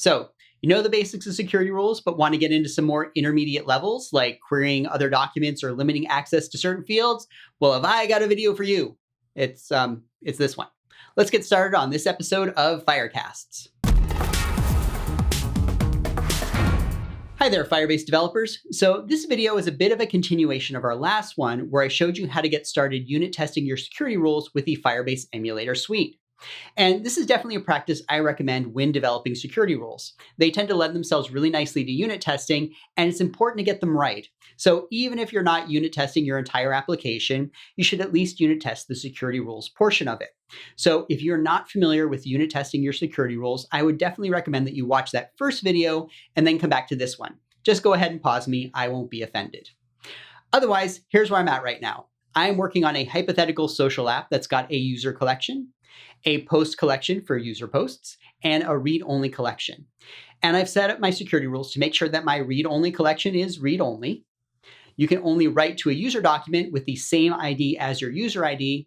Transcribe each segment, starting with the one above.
So, you know the basics of security rules, but want to get into some more intermediate levels like querying other documents or limiting access to certain fields? Well, have I got a video for you? It's this one. Let's get started on this episode of Firecasts. Hi there, Firebase developers. So this video is a bit of a continuation of our last one where I showed you how to get started unit testing your security rules with the Firebase Emulator Suite. And this is definitely a practice I recommend when developing security rules. They tend to lend themselves really nicely to unit testing, and it's important to get them right. So even if you're not unit testing your entire application, you should at least unit test the security rules portion of it. So if you're not familiar with unit testing your security rules, I would definitely recommend that you watch that first video and then come back to this one. Just go ahead and pause me, I won't be offended. Otherwise, here's where I'm at right now. I'm working on a hypothetical social app that's got a user collection, a post collection for user posts, and a read-only collection. And I've set up my security rules to make sure that my read-only collection is read-only. You can only write to a user document with the same ID as your user ID,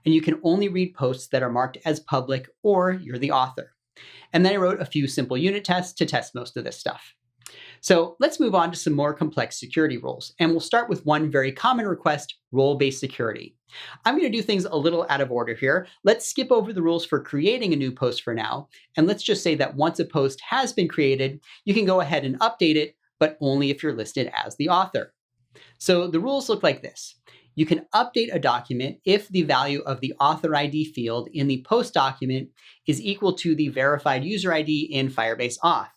and you can only read posts that are marked as public or you're the author. And then I wrote a few simple unit tests to test most of this stuff. So let's move on to some more complex security rules. And we'll start with one very common request, role-based security. I'm going to do things a little out of order here. Let's skip over the rules for creating a new post for now. And let's just say that once a post has been created, you can go ahead and update it, but only if you're listed as the author. So the rules look like this. You can update a document if the value of the author ID field in the post document is equal to the verified user ID in Firebase Auth.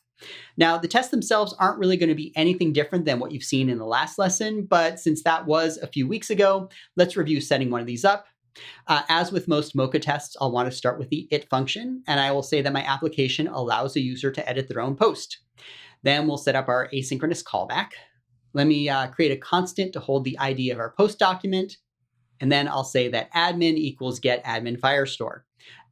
Now, the tests themselves aren't really going to be anything different than what you've seen in the last lesson, but since that was a few weeks ago, let's review setting one of these up. As with most Mocha tests, I'll want to start with the it function, and I will say that my application allows a user to edit their own post. Then we'll set up our asynchronous callback. Let me create a constant to hold the ID of our post document, and then I'll say that admin equals get admin Firestore.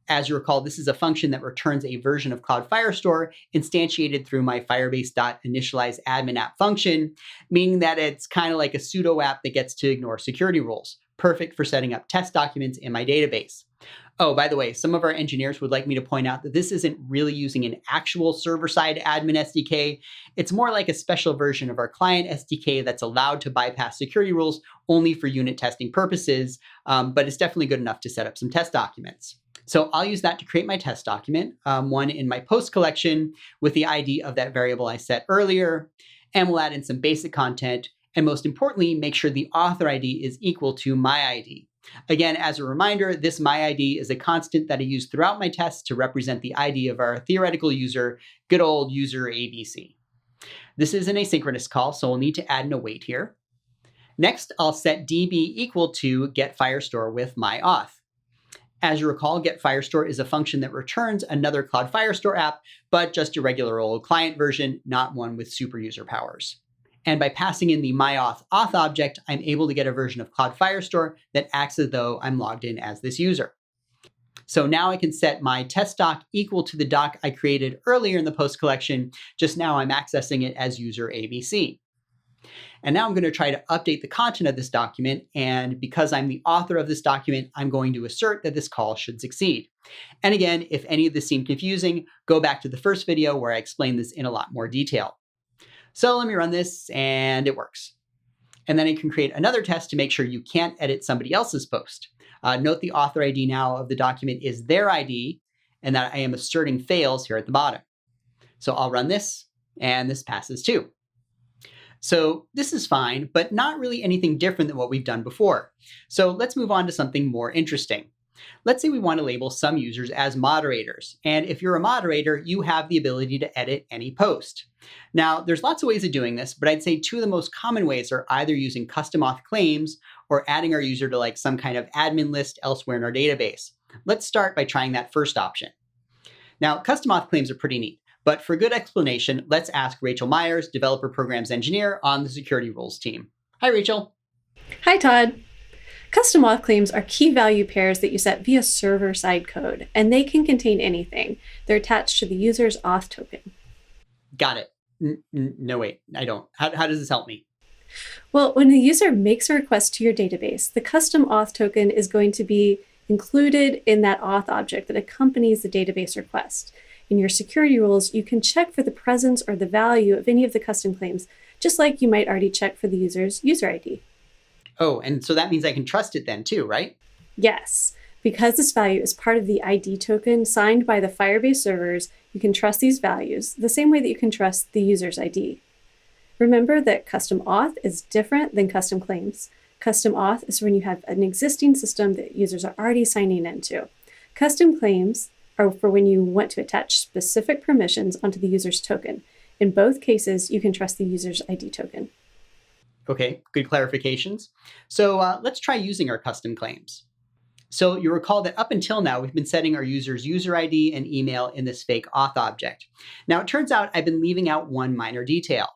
As you recall, this is a function that returns a version of Cloud Firestore instantiated through my firebase.initializeAdmin app function, meaning that it's kind of like a pseudo app that gets to ignore security rules. Perfect for setting up test documents in my database. Oh, by the way, some of our engineers would like me to point out that this isn't really using an actual server-side admin SDK. It's more like a special version of our client SDK that's allowed to bypass security rules only for unit testing purposes, but it's definitely good enough to set up some test documents. So I'll use that to create my test document, one in my post collection with the ID of that variable I set earlier, and we'll add in some basic content, and most importantly, make sure the author ID is equal to my ID. Again, as a reminder, this my ID is a constant that I use throughout my tests to represent the ID of our theoretical user, good old user ABC. This is an asynchronous call, so we'll need to add an await here. Next, I'll set db equal to get Firestore with my auth. As you recall, get Firestore is a function that returns another Cloud Firestore app, but just a regular old client version, not one with super user powers. And by passing in the myAuth auth object, I'm able to get a version of Cloud Firestore that acts as though I'm logged in as this user. So now I can set my test doc equal to the doc I created earlier in the post collection. Just now I'm accessing it as user ABC. And now I'm going to try to update the content of this document. And because I'm the author of this document, I'm going to assert that this call should succeed. And again, if any of this seemed confusing, go back to the first video where I explained this in a lot more detail. So let me run this, and it works. And then I can create another test to make sure you can't edit somebody else's post. Note the author ID now of the document is their ID, and that I am asserting fails here at the bottom. So I'll run this, and this passes too. So this is fine, but not really anything different than what we've done before. So let's move on to something more interesting. Let's say we want to label some users as moderators. And if you're a moderator, you have the ability to edit any post. Now, there's lots of ways of doing this, but I'd say two of the most common ways are either using custom auth claims or adding our user to like some kind of admin list elsewhere in our database. Let's start by trying that first option. Now, custom auth claims are pretty neat. But for good explanation, let's ask Rachel Myers, Developer Programs Engineer on the Security Rules team. Hi, Rachel. Hi, Todd. Custom auth claims are key value pairs that you set via server-side code, and they can contain anything. They're attached to the user's auth token. Got it. No, wait, I don't. How does this help me? Well, when a user makes a request to your database, the custom auth token is going to be included in that auth object that accompanies the database request. In your security rules, you can check for the presence or the value of any of the custom claims, just like you might already check for the user's user ID. Oh, and so that means I can trust it then too, right? Yes, because this value is part of the ID token signed by the Firebase servers, you can trust these values the same way that you can trust the user's ID. Remember that custom auth is different than custom claims. Custom auth is when you have an existing system that users are already signing into. Custom claims are for when you want to attach specific permissions onto the user's token. In both cases, you can trust the user's ID token. Okay, good clarifications. So let's try using our custom claims. So you recall that up until now, we've been setting our user's user ID and email in this fake auth object. Now, it turns out I've been leaving out one minor detail.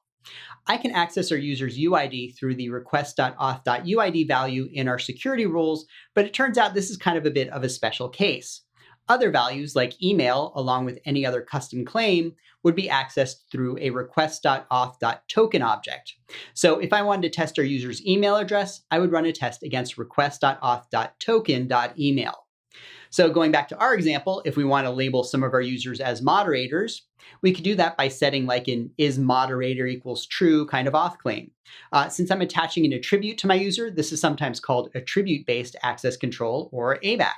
I can access our user's UID through the request.auth.uid value in our security rules, but it turns out this is kind of a bit of a special case. Other values like email, along with any other custom claim, would be accessed through a request.auth.token object. So if I wanted to test our user's email address, I would run a test against request.auth.token.email. So going back to our example, if we want to label some of our users as moderators, we could do that by setting like an is moderator equals true kind of auth claim. Since I'm attaching an attribute to my user, this is sometimes called attribute-based access control, or ABAC.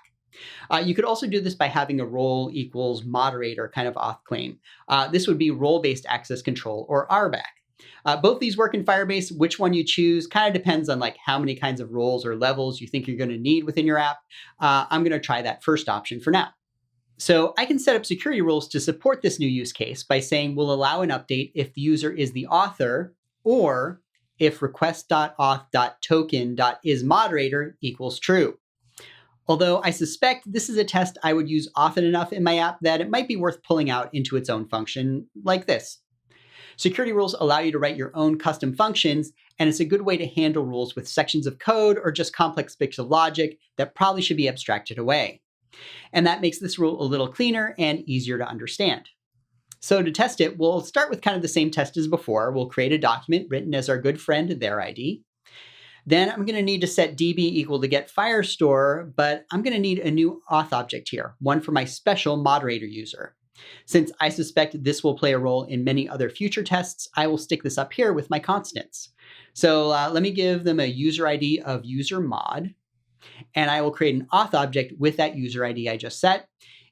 You could also do this by having a role equals moderator kind of auth claim. This would be role-based access control, or RBAC. Both these work in Firebase. Which one you choose kind of depends on like how many kinds of roles or levels you think you're going to need within your app. I'm going to try that first option for now. So I can set up security rules to support this new use case by saying we'll allow an update if the user is the author, or if request.auth.token.isModerator equals true. Although I suspect this is a test I would use often enough in my app that it might be worth pulling out into its own function like this. Security rules allow you to write your own custom functions, and it's a good way to handle rules with sections of code or just complex bits of logic that probably should be abstracted away. And that makes this rule a little cleaner and easier to understand. So to test it, we'll start with kind of the same test as before. We'll create a document written as our good friend their ID. Then I'm going to need to set db equal to get firestore, but I'm going to need a new auth object here, one for my special moderator user. Since I suspect this will play a role in many other future tests, I will stick this up here with my constants. So let me give them a user ID of user mod, and I will create an auth object with that user ID I just set,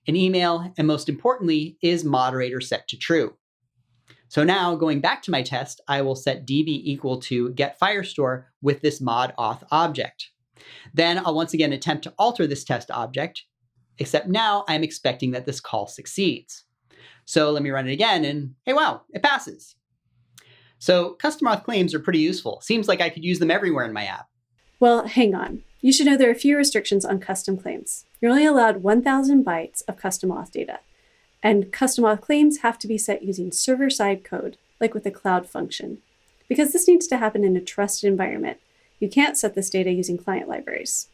an email, and most importantly, is moderator set to true. So now going back to my test, I will set db equal to get firestore with this mod auth object. Then I'll once again attempt to alter this test object, except now I'm expecting that this call succeeds. So let me run it again, and hey, wow, it passes. So custom auth claims are pretty useful. Seems like I could use them everywhere in my app. Well, hang on. You should know there are a few restrictions on custom claims. You're only allowed 1,000 bytes of custom auth data. And custom auth claims have to be set using server-side code, like with a cloud function. Because this needs to happen in a trusted environment, you can't set this data using client libraries.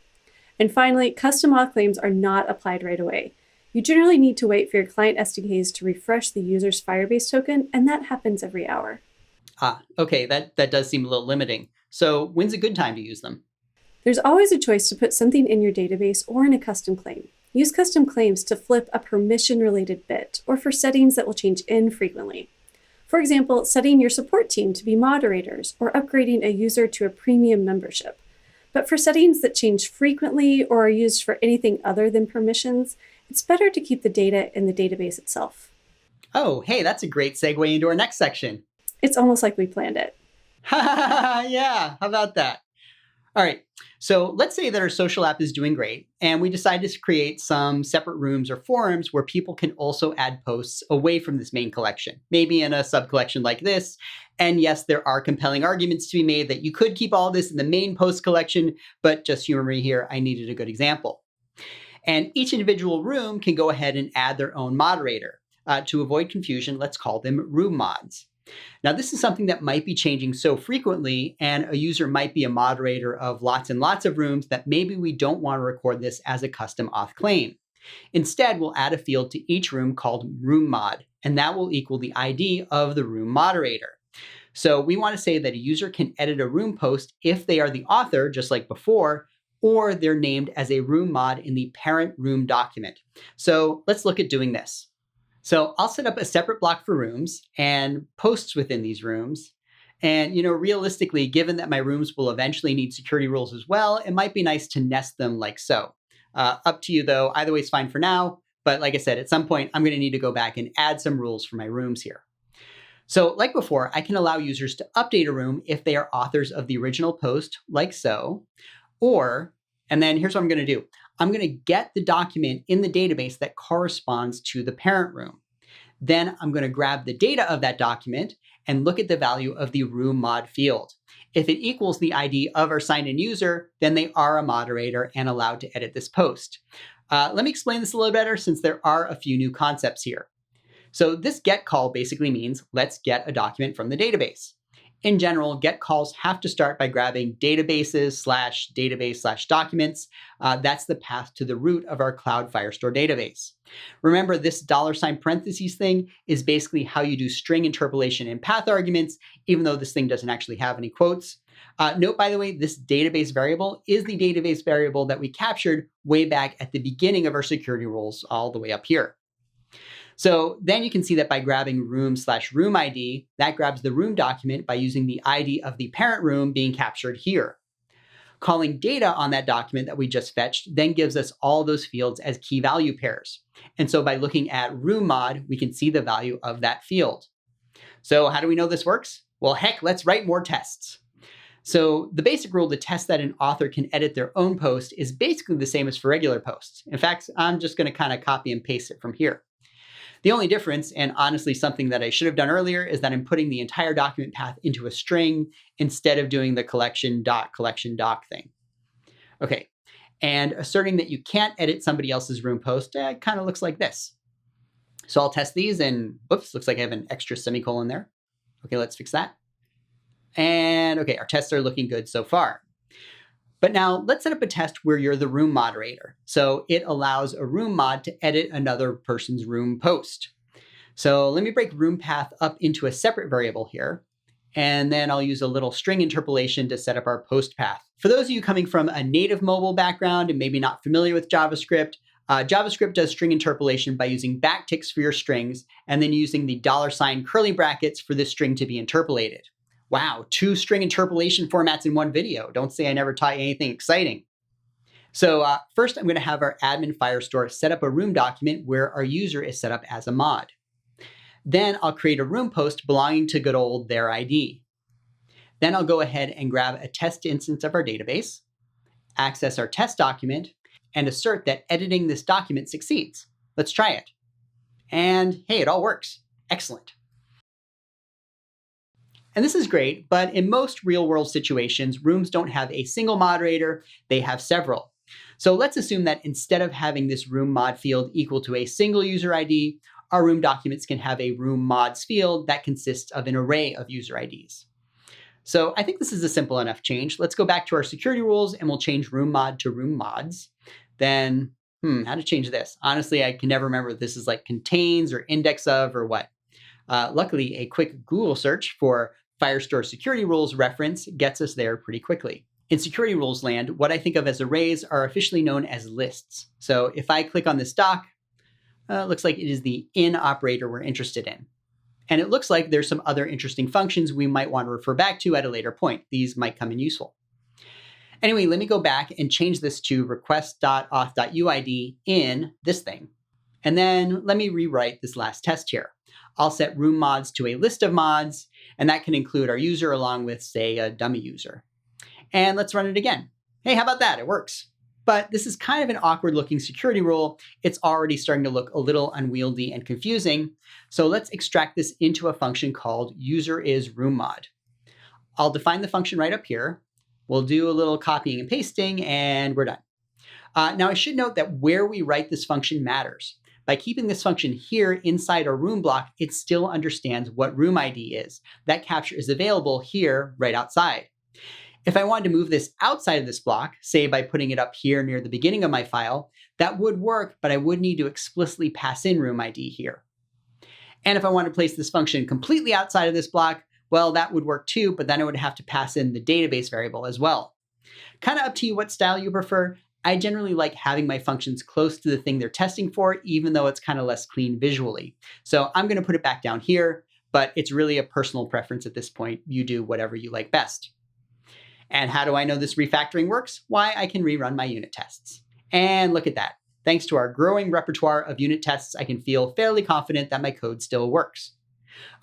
And finally, custom auth claims are not applied right away. You generally need to wait for your client SDKs to refresh the user's Firebase token, and that happens every hour. Okay, that does seem a little limiting. So when's a good time to use them? There's always a choice to put something in your database or in a custom claim. Use custom claims to flip a permission-related bit, or for settings that will change infrequently. For example, setting your support team to be moderators, or upgrading a user to a premium membership. But for settings that change frequently or are used for anything other than permissions, it's better to keep the data in the database itself. Oh, hey, that's a great segue into our next section. It's almost like we planned it. Yeah, how about that? All right, so let's say that our social app is doing great, and we decide to create some separate rooms or forums where people can also add posts away from this main collection, maybe in a sub-collection like this. And yes, there are compelling arguments to be made that you could keep all this in the main post collection, but just humor me here, I needed a good example. And each individual room can go ahead and add their own moderator. To avoid confusion, let's call them room mods. Now, this is something that might be changing so frequently, and a user might be a moderator of lots and lots of rooms that maybe we don't want to record this as a custom auth claim. Instead, we'll add a field to each room called room mod, and that will equal the ID of the room moderator. So we want to say that a user can edit a room post if they are the author, just like before, or they're named as a room mod in the parent room document. So let's look at doing this. So I'll set up a separate block for rooms and posts within these rooms. And, realistically, given that my rooms will eventually need security rules as well, it might be nice to nest them like so. Up to you though, either way is fine for now. But like I said, at some point, I'm going to need to go back and add some rules for my rooms here. So like before, I can allow users to update a room if they are authors of the original post, like so. And then here's what I'm going to do. I'm going to get the document in the database that corresponds to the parent room. Then I'm going to grab the data of that document and look at the value of the room mod field. If it equals the ID of our signed-in user, then they are a moderator and allowed to edit this post. Let me explain this a little better since there are a few new concepts here. So this get call basically means let's get a document from the database. In general, get calls have to start by grabbing databases/database/documents. That's the path to the root of our Cloud Firestore database. Remember, this $ parentheses thing is basically how you do string interpolation and path arguments, even though this thing doesn't actually have any quotes. Note, by the way, this database variable is the database variable that we captured way back at the beginning of our security rules all the way up here. So then you can see that by grabbing room/room ID, that grabs the room document by using the ID of the parent room being captured here. Calling data on that document that we just fetched then gives us all those fields as key value pairs. And so by looking at room mod, we can see the value of that field. So how do we know this works? Well, heck, let's write more tests. So the basic rule to test that an author can edit their own post is basically the same as for regular posts. In fact, I'm just going to kind of copy and paste it from here. The only difference, and honestly something that I should have done earlier, is that I'm putting the entire document path into a string instead of doing the collection.collection.doc thing. Okay, and asserting that you can't edit somebody else's room post kind of looks like this. So I'll test these and, whoops, looks like I have an extra semicolon there. Okay, let's fix that. And okay, our tests are looking good so far. But now let's set up a test where you're the room moderator. So it allows a room mod to edit another person's room post. So let me break room path up into a separate variable here. And then I'll use a little string interpolation to set up our post path. For those of you coming from a native mobile background and maybe not familiar with JavaScript, JavaScript does string interpolation by using backticks for your strings and then using the $ curly brackets for this string to be interpolated. Wow, 2 string interpolation formats in one video. Don't say I never taught you anything exciting. So first, I'm going to have our admin Firestore set up a room document where our user is set up as a mod. Then I'll create a room post belonging to good old their ID. Then I'll go ahead and grab a test instance of our database, access our test document, and assert that editing this document succeeds. Let's try it. And hey, it all works. Excellent. And this is great, but in most real-world situations, rooms don't have a single moderator, they have several. So let's assume that instead of having this room mod field equal to a single user ID, our room documents can have a room mods field that consists of an array of user IDs. So I think this is a simple enough change. Let's go back to our security rules and we'll change room mod to room mods. Then, how to change this? Honestly, I can never remember if this is like contains or index of or what. Luckily, a quick Google search for Firestore security rules reference gets us there pretty quickly. In security rules land, what I think of as arrays are officially known as lists. So if I click on this doc, it looks like it is the in operator we're interested in. And it looks like there's some other interesting functions we might want to refer back to at a later point. These might come in useful. Anyway, let me go back and change this to request.auth.uid in this thing. And then let me rewrite this last test here. I'll set room mods to a list of mods, and that can include our user along with, say, a dummy user. And let's run it again. Hey, how about that? It works. But this is kind of an awkward looking security rule. It's already starting to look a little unwieldy and confusing. So let's extract this into a function called userisRoomMod. I'll define the function right up here. We'll do a little copying and pasting, and we're done. Now I should note that where we write this function matters. By keeping this function here inside our room block, it still understands what room ID is. That capture is available here right outside. If I wanted to move this outside of this block, say by putting it up here near the beginning of my file, that would work, but I would need to explicitly pass in room ID here. And if I want to place this function completely outside of this block, well, that would work too, but then I would have to pass in the database variable as well. Kind of up to you what style you prefer. I generally like having my functions close to the thing they're testing for, even though it's kind of less clean visually. So I'm going to put it back down here, but it's really a personal preference at this point. You do whatever you like best. And how do I know this refactoring works? Why, I can rerun my unit tests. And look at that. Thanks to our growing repertoire of unit tests, I can feel fairly confident that my code still works.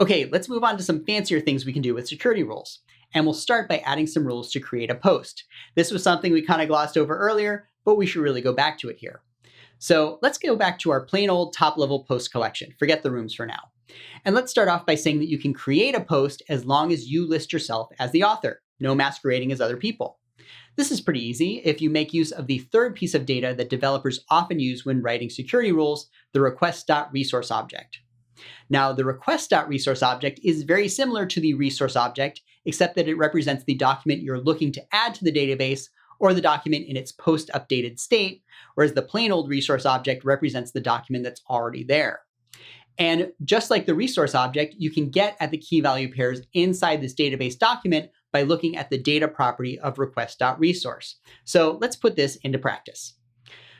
Okay, let's move on to some fancier things we can do with security rules. And we'll start by adding some rules to create a post. This was something we kind of glossed over earlier, but we should really go back to it here. So let's go back to our plain old top-level post collection. Forget the rooms for now. And let's start off by saying that you can create a post as long as you list yourself as the author, no masquerading as other people. This is pretty easy if you make use of the third piece of data that developers often use when writing security rules, the request.resource object. Now, the request.resource object is very similar to the resource object, except that it represents the document you're looking to add to the database or the document in its post-updated state, whereas the plain old resource object represents the document that's already there. And just like the resource object, you can get at the key value pairs inside this database document by looking at the data property of request.resource. So let's put this into practice.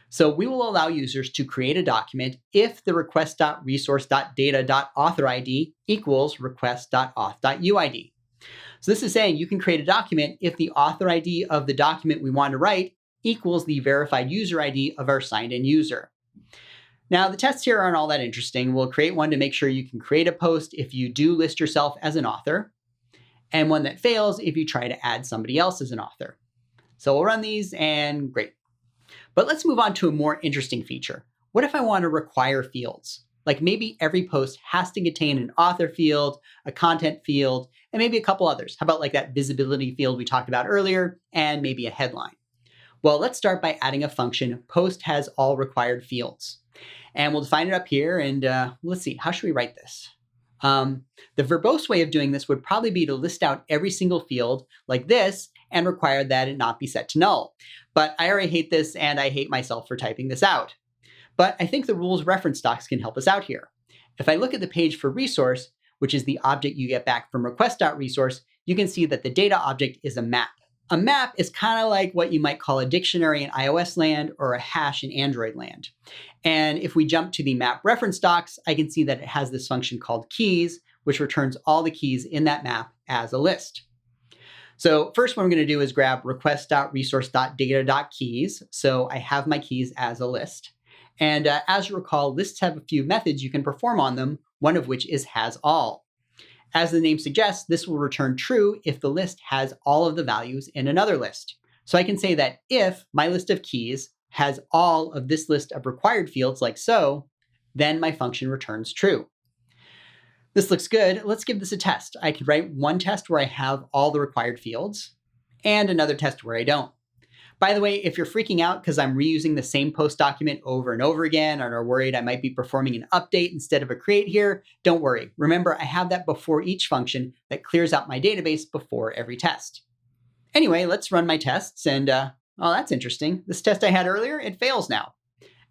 So we will allow users to create a document if the request.resource.data.authorID equals request.auth.uid. So this is saying you can create a document if the author ID of the document we want to write equals the verified user ID of our signed-in user. Now, the tests here aren't all that interesting. We'll create one to make sure you can create a post if you do list yourself as an author, and one that fails if you try to add somebody else as an author. So we'll run these, and great. But let's move on to a more interesting feature. What if I want to require fields? Like maybe every post has to contain an author field, a content field, and maybe a couple others. How about like that visibility field we talked about earlier, and maybe a headline? Well, let's start by adding a function, post has all required fields. And we'll define it up here, and let's see, how should we write this? The verbose way of doing this would probably be to list out every single field like this and require that it not be set to null. But I already hate this, and I hate myself for typing this out. But I think the rules reference docs can help us out here. If I look at the page for resource, which is the object you get back from request.resource, you can see that the data object is a map. A map is kind of like what you might call a dictionary in iOS land or a hash in Android land. And if we jump to the map reference docs, I can see that it has this function called keys, which returns all the keys in that map as a list. So first what I'm going to do is grab request.resource.data.keys. So I have my keys as a list. And as you recall, lists have a few methods you can perform on them, one of which is hasAll. As the name suggests, this will return true if the list has all of the values in another list. So I can say that if my list of keys has all of this list of required fields like so, then my function returns true. This looks good. Let's give this a test. I could write one test where I have all the required fields and another test where I don't. By the way, if you're freaking out because I'm reusing the same post document over and over again and are worried I might be performing an update instead of a create here, don't worry. Remember, I have that before each function that clears out my database before every test. Anyway, let's run my tests, and oh, that's interesting. This test I had earlier, it fails now.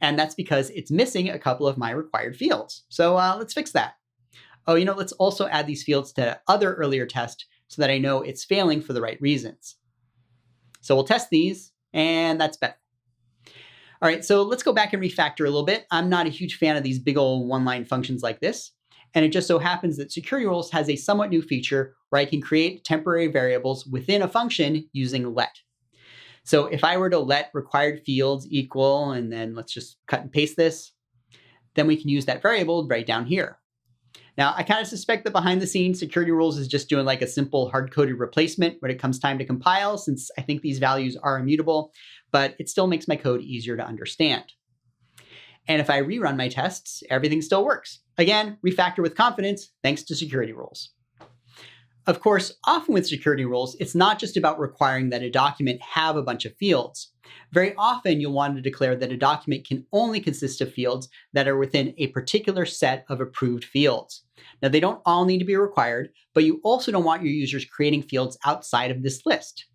And that's because it's missing a couple of my required fields. So let's fix that. Oh, let's also add these fields to other earlier tests so that I know it's failing for the right reasons. So we'll test these. And that's better. All right, so let's go back and refactor a little bit. I'm not a huge fan of these big old one-line functions like this. And it just so happens that security rules has a somewhat new feature where I can create temporary variables within a function using let. So if I were to let required fields equal, and then let's just cut and paste this, then we can use that variable right down here. Now, I kind of suspect that behind the scenes, security rules is just doing like a simple hard-coded replacement when it comes time to compile, since I think these values are immutable, but it still makes my code easier to understand. And if I rerun my tests, everything still works. Again, refactor with confidence, thanks to security rules. Of course, often with security rules, it's not just about requiring that a document have a bunch of fields. Very often, you'll want to declare that a document can only consist of fields that are within a particular set of approved fields. Now, they don't all need to be required, but you also don't want your users creating fields outside of this list.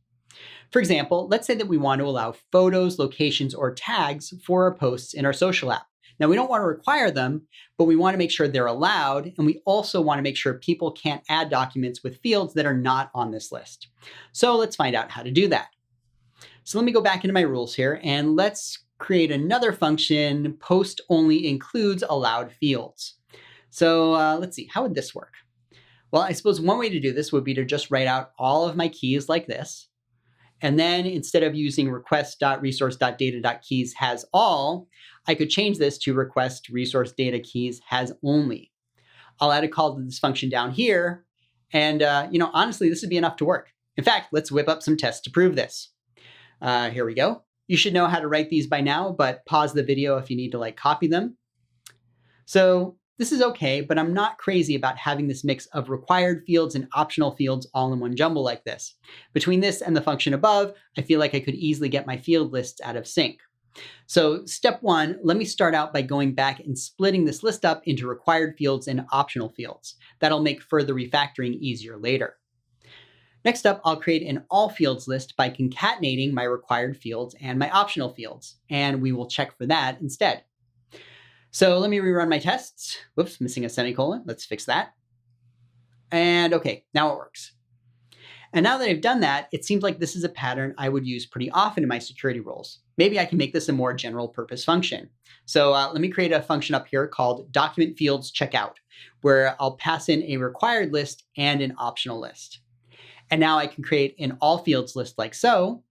For example, let's say that we want to allow photos, locations, or tags for our posts in our social app. Now, we don't want to require them, but we want to make sure they're allowed, and we also want to make sure people can't add documents with fields that are not on this list. So let's find out how to do that. So let me go back into my rules here and let's create another function, post only includes allowed fields. So let's see, how would this work? Well, I suppose one way to do this would be to just write out all of my keys like this. And then instead of using request.resource.data.keys has all, I could change this to request resource data keys has only. I'll add a call to this function down here. And honestly, this would be enough to work. In fact, let's whip up some tests to prove this. Here we go. You should know how to write these by now, but pause the video if you need to copy them. So this is okay, but I'm not crazy about having this mix of required fields and optional fields all in one jumble like this. Between this and the function above, I feel like I could easily get my field lists out of sync. So step one, let me start out by going back and splitting this list up into required fields and optional fields. That'll make further refactoring easier later. Next up, I'll create an all fields list by concatenating my required fields and my optional fields, and we will check for that instead. So let me rerun my tests. Whoops, missing a semicolon. Let's fix that. And okay, now it works. And now that I've done that, it seems like this is a pattern I would use pretty often in my security roles. Maybe I can make this a more general purpose function. So let me create a function up here called document fields checkout, where I'll pass in a required list and an optional list. And now I can create an all fields list like so.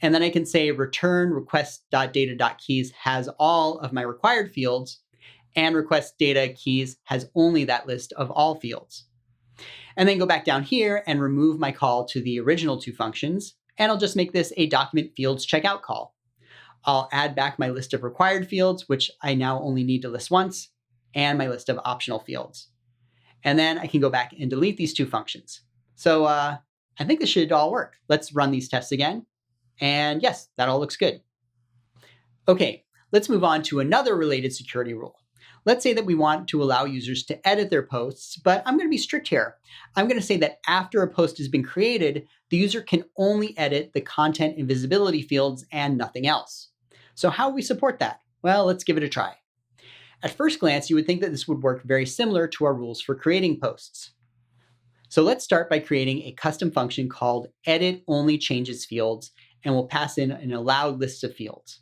And then I can say return request.data.keys has all of my required fields, and request data keys has only that list of all fields. And then go back down here and remove my call to the original two functions, and I'll just make this a document fields checkout call. I'll add back my list of required fields, which I now only need to list once, and my list of optional fields. And then I can go back and delete these two functions. So I think this should all work. Let's run these tests again. And yes, that all looks good. Okay, let's move on to another related security rule. Let's say that we want to allow users to edit their posts, but I'm going to be strict here. I'm going to say that after a post has been created, the user can only edit the content and visibility fields and nothing else. So how do we support that? Well, let's give it a try. At first glance, you would think that this would work very similar to our rules for creating posts. So let's start by creating a custom function called edit only changes fields, and we'll pass in an allowed list of fields.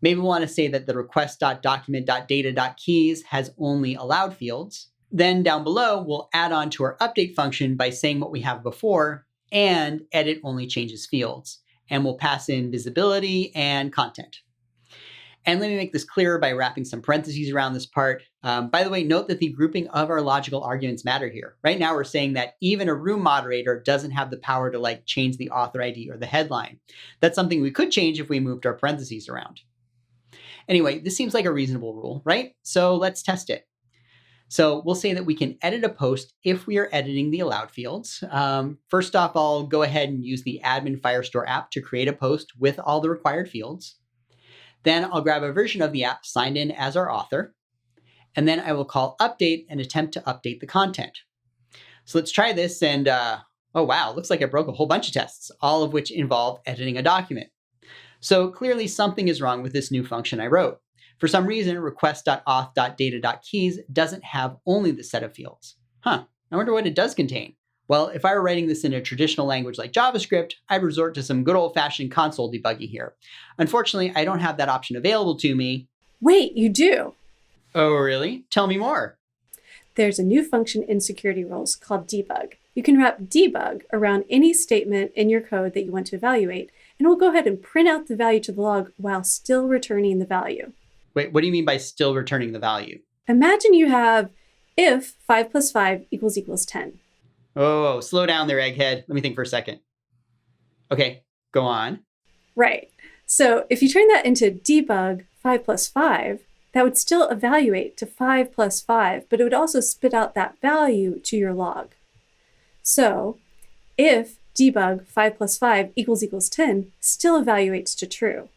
Maybe we want to say that the request.document.data.keys has only allowed fields. Then down below, we'll add on to our update function by saying what we have before and edit only changes fields. And we'll pass in visibility and content. And let me make this clearer by wrapping some parentheses around this part. By the way, note that the grouping of our logical arguments matter here. Right now, we're saying that even a room moderator doesn't have the power to change the author ID or the headline. That's something we could change if we moved our parentheses around. Anyway, this seems like a reasonable rule, right? So let's test it. So we'll say that we can edit a post if we are editing the allowed fields. First off, I'll go ahead and use the admin Firestore app to create a post with all the required fields. Then I'll grab a version of the app signed in as our author. And then I will call update and attempt to update the content. So let's try this. And oh, wow, looks like I broke a whole bunch of tests, all of which involve editing a document. So clearly something is wrong with this new function I wrote. For some reason, request.auth.data.keys doesn't have only the set of fields. I wonder what it does contain. Well, if I were writing this in a traditional language like JavaScript, I'd resort to some good old-fashioned console debugging here. Unfortunately, I don't have that option available to me. Wait, you do? Oh, really? Tell me more. There's a new function in security roles called debug. You can wrap debug around any statement in your code that you want to evaluate, and we'll go ahead and print out the value to the log while still returning the value. Wait, what do you mean by still returning the value? Imagine you have if 5 plus 5 equals 10. Oh, slow down there, egghead. Let me think for a second. Okay, go on. Right. So if you turn that into debug 5 plus 5, that would still evaluate to 5 plus 5, but it would also spit out that value to your log. So if debug 5 plus 5 equals 10 still evaluates to true.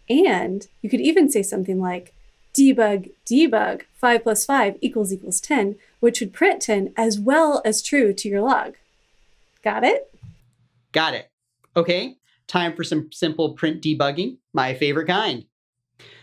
And you could even say something like debug 5 plus 5 equals 10, which would print 10 as well as true to your log. Got it? Got it. Okay, time for some simple print debugging, my favorite kind.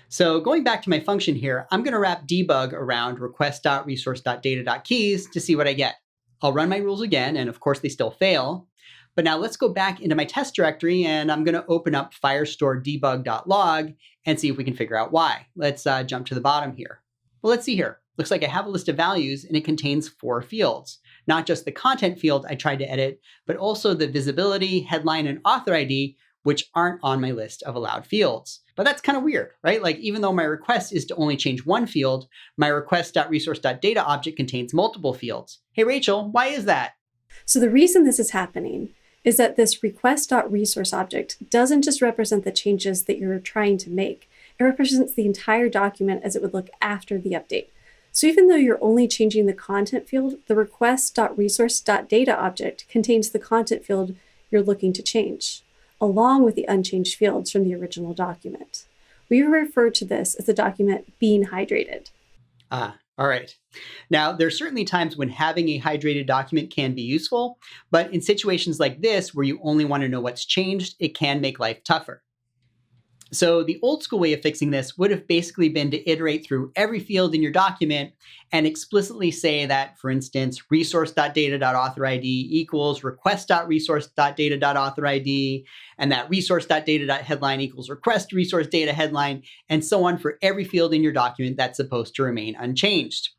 So going back to my function here, I'm going to wrap debug around request.resource.data.keys to see what I get. I'll run my rules again, and of course they still fail. But now let's go back into my test directory, and I'm going to open up firestore debug.log and see if we can figure out why. Let's jump to the bottom here. Well, let's see here. Looks like I have a list of values, and it contains 4 fields. Not just the content field I tried to edit, but also the visibility, headline, and author ID, which aren't on my list of allowed fields. But that's kind of weird, right? Like, even though my request is to only change one field, my request.resource.data object contains multiple fields. Hey, Rachel, why is that? So the reason this is happening is that this request.resource object doesn't just represent the changes that you're trying to make. It represents the entire document as it would look after the update. So even though you're only changing the content field, the request.resource.data object contains the content field you're looking to change, along with the unchanged fields from the original document. We refer to this as the document being hydrated. All right. Now, there are certainly times when having a hydrated document can be useful, but in situations like this, where you only want to know what's changed, it can make life tougher. So the old school way of fixing this would have basically been to iterate through every field in your document and explicitly say that, for instance, resource.data.authorID equals request.resource.data.authorID, and that resource.data.headline equals request resource data headline, and so on for every field in your document that's supposed to remain unchanged.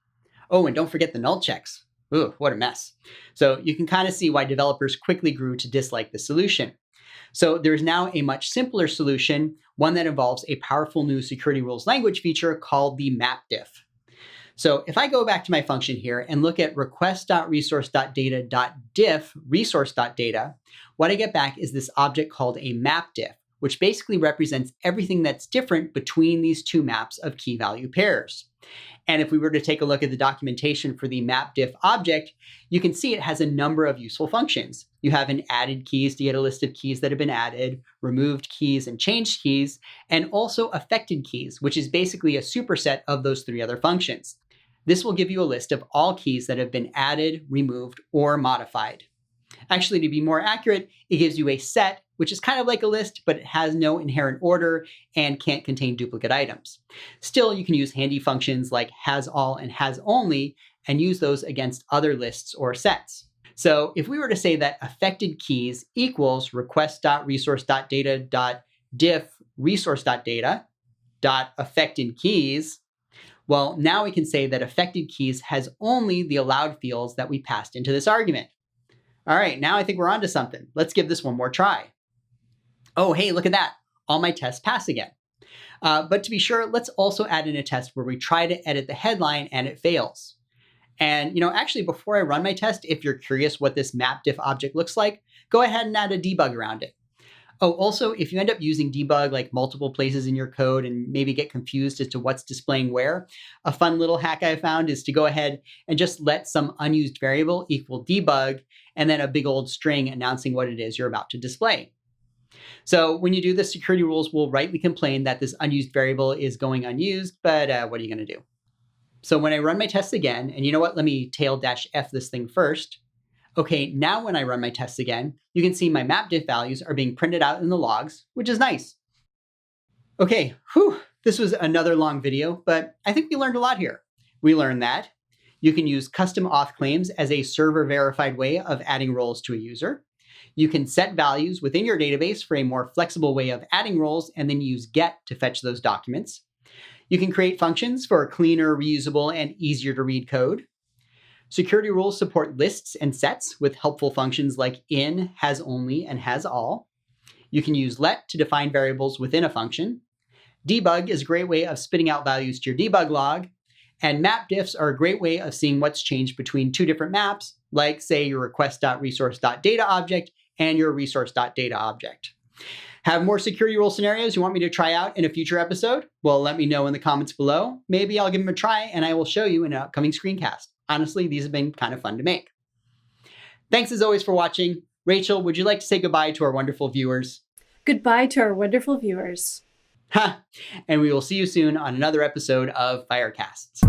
Oh, and don't forget the null checks. Ooh, what a mess. So you can kind of see why developers quickly grew to dislike the solution. So there's now a much simpler solution, one that involves a powerful new security rules language feature called the mapDiff. So if I go back to my function here and look at request.resource.data.diff resource.data, what I get back is this object called a mapDiff, which basically represents everything that's different between these two maps of key value pairs. And if we were to take a look at the documentation for the mapDiff object, you can see it has a number of useful functions. You have an added keys to get a list of keys that have been added, removed keys and changed keys, and also affected keys, which is basically a superset of those 3 other functions. This will give you a list of all keys that have been added, removed, or modified. Actually, to be more accurate, it gives you a set, which is kind of like a list, but it has no inherent order and can't contain duplicate items. Still, you can use handy functions like hasAll and hasOnly and use those against other lists or sets. So if we were to say that affected keys equals request.resource.data.diff resource.data.affected keys, well, now we can say that affected keys has only the allowed fields that we passed into this argument. All right, now I think we're onto something. Let's give this one more try. Oh, hey, look at that. All my tests pass again. But to be sure, let's also add in a test where we try to edit the headline and it fails. And actually, before I run my test, if you're curious what this mapDiff object looks like, go ahead and add a debug around it. Oh, also, if you end up using debug like multiple places in your code and maybe get confused as to what's displaying where, a fun little hack I found is to go ahead and just let some unused variable equal debug and then a big old string announcing what it is you're about to display. So when you do this, security rules will rightly complain that this unused variable is going unused, but what are you going to do? So when I run my tests again, and you know what, let me tail-f this thing first. Okay, now when I run my tests again, you can see my mapDiff values are being printed out in the logs, which is nice. Okay, this was another long video, but I think we learned a lot here. We learned that you can use custom auth claims as a server-verified way of adding roles to a user. You can set values within your database for a more flexible way of adding roles, and then use get to fetch those documents. You can create functions for cleaner, reusable, and easier to read code. Security rules support lists and sets with helpful functions like in, hasOnly, and hasAll. You can use let to define variables within a function. Debug is a great way of spitting out values to your debug log. And mapDiffs are a great way of seeing what's changed between 2 different maps, like, say, your request.resource.data object and your resource.data object. Have more security rule scenarios you want me to try out in a future episode? Well, let me know in the comments below. Maybe I'll give them a try and I will show you in an upcoming screencast. Honestly, these have been kind of fun to make. Thanks as always for watching. Rachel, would you like to say goodbye to our wonderful viewers? Goodbye to our wonderful viewers. And we will see you soon on another episode of Firecasts.